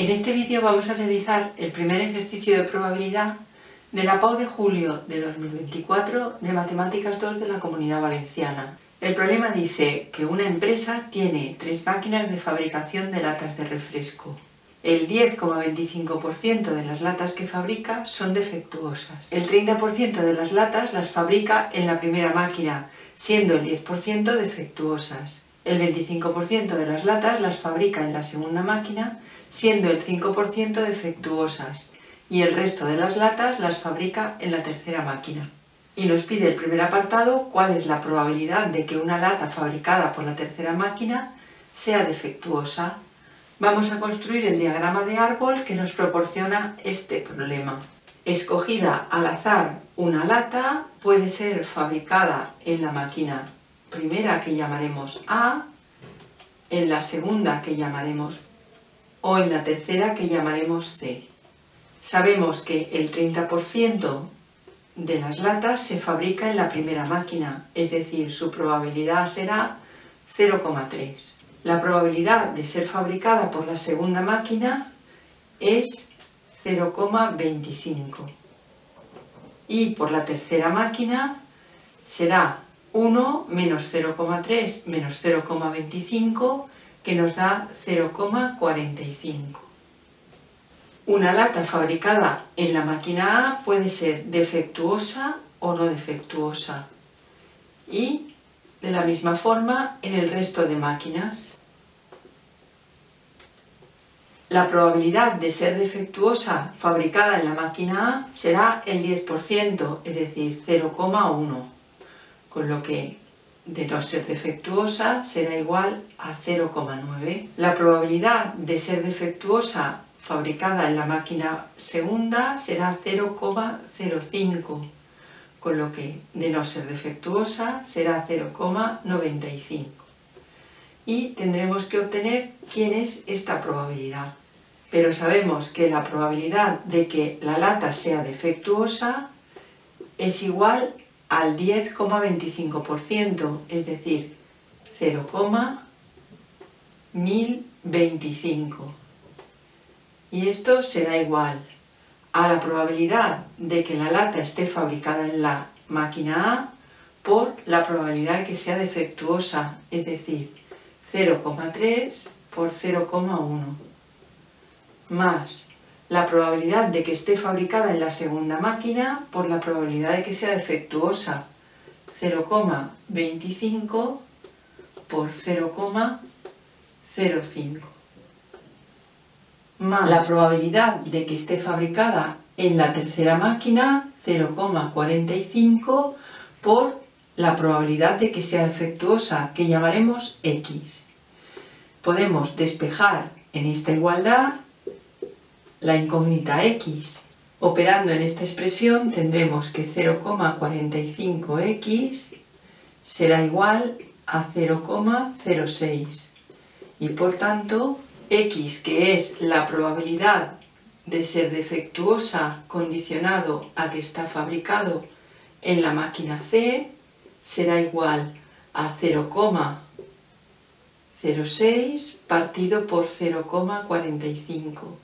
En este vídeo vamos a realizar el primer ejercicio de probabilidad de la PAU de julio de 2024 de Matemáticas 2 de la Comunidad Valenciana. El problema dice que una empresa tiene 3 máquinas de fabricación de latas de refresco. El 10,25% de las latas que fabrica son defectuosas. El 30% de las latas las fabrica en la primera máquina, siendo el 10% defectuosas. El 25% de las latas las fabrica en la segunda máquina, siendo el 5% defectuosas, y el resto de las latas las fabrica en la tercera máquina. Y nos pide el primer apartado cuál es la probabilidad de que una lata fabricada por la tercera máquina sea defectuosa. Vamos a construir el diagrama de árbol que nos proporciona este problema. Escogida al azar una lata puede ser fabricada en la máquina primera, que llamaremos A, en la segunda, que llamaremos B, o en la tercera, que llamaremos C. Sabemos que el 30% de las latas se fabrica en la primera máquina, es decir, su probabilidad será 0,3. La probabilidad de ser fabricada por la segunda máquina es 0,25. Y por la tercera máquina será 1 menos 0,3 menos 0,25, que nos da 0,45. Una lata fabricada en la máquina A puede ser defectuosa o no defectuosa. Y de la misma forma en el resto de máquinas. La probabilidad de ser defectuosa fabricada en la máquina A será el 10%, es decir, 0,1. Con lo que de no ser defectuosa será igual a 0,9. La probabilidad de ser defectuosa fabricada en la máquina segunda será 0,05, con lo que de no ser defectuosa será 0,95. Y tendremos que obtener quién es esta probabilidad. Pero sabemos que la probabilidad de que la lata sea defectuosa es igual al 10,25%, es decir, 0,1025. Y esto será igual a la probabilidad de que la lata esté fabricada en la máquina A por la probabilidad de que sea defectuosa, es decir, 0,3 por 0,1, más la probabilidad de que esté fabricada en la segunda máquina por la probabilidad de que sea defectuosa, 0,25 por 0,05, más la probabilidad de que esté fabricada en la tercera máquina, 0,45 por la probabilidad de que sea defectuosa, que llamaremos X. Podemos despejar en esta igualdad la incógnita X. Operando en esta expresión tendremos que 0,45x será igual a 0,06 y por tanto x, que es la probabilidad de ser defectuosa condicionado a que está fabricado en la máquina C, será igual a 0,06 partido por 0,45.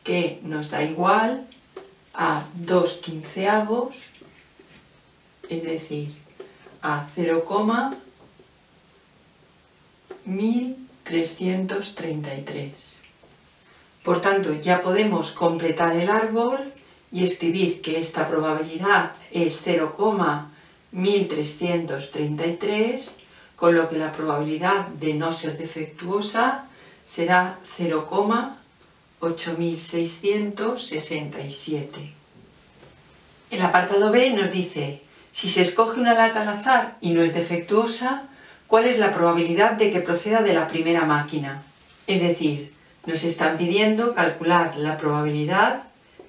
que nos da igual a 2/15, es decir, a 0,1333. Por tanto, ya podemos completar el árbol y escribir que esta probabilidad es 0,1333, con lo que la probabilidad de no ser defectuosa será 0,8667. El apartado B nos dice, si se escoge una lata al azar y no es defectuosa, ¿cuál es la probabilidad de que proceda de la primera máquina? Es decir, nos están pidiendo calcular la probabilidad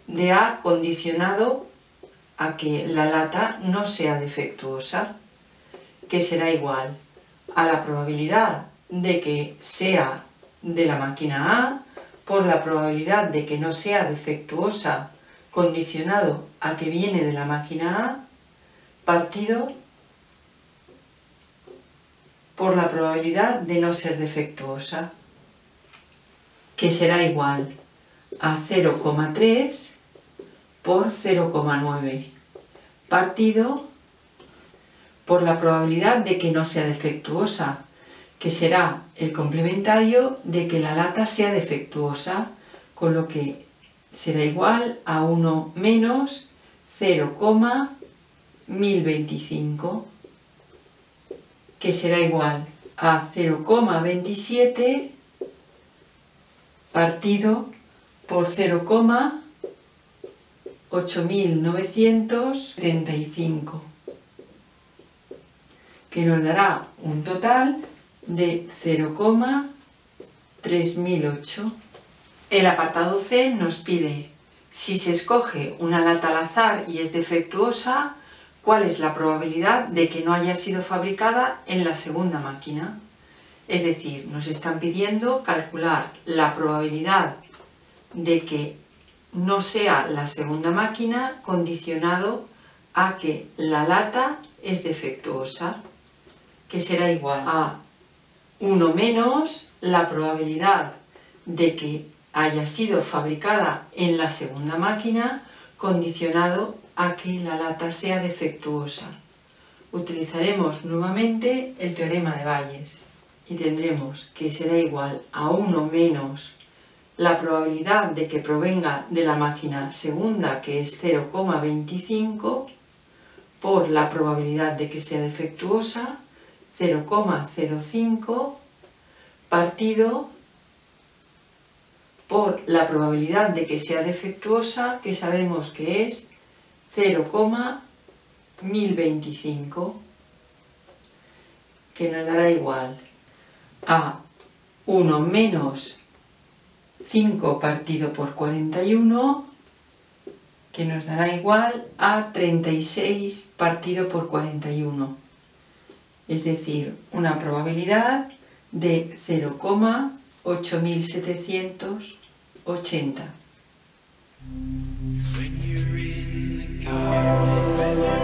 de A condicionado a que la lata no sea defectuosa, que será igual a la probabilidad de que sea de la máquina A por la probabilidad de que no sea defectuosa condicionado a que viene de la máquina A, partido por la probabilidad de no ser defectuosa, que será igual a 0,3 por 0,9 partido por la probabilidad de que no sea defectuosa, que será el complementario de que la lata sea defectuosa, con lo que será igual a 1 menos 0,1025, que será igual a 0,27 partido por 0,8975, que nos dará un total de 0,3008. El apartado C nos pide, si se escoge una lata al azar y es defectuosa, ¿cuál es la probabilidad de que no haya sido fabricada en la segunda máquina? Es decir, nos están pidiendo calcular la probabilidad de que no sea la segunda máquina condicionado a que la lata es defectuosa, que será igual a 1 menos la probabilidad de que haya sido fabricada en la segunda máquina condicionado a que la lata sea defectuosa. Utilizaremos nuevamente el teorema de Bayes y tendremos que será igual a 1 menos la probabilidad de que provenga de la máquina segunda, que es 0,25, por la probabilidad de que sea defectuosa, 0,05, partido por la probabilidad de que sea defectuosa, que sabemos que es 0,1025, que nos dará igual a 1 menos 5 partido por 41, que nos dará igual a 36 partido por 41, es decir, una probabilidad de 0,8780.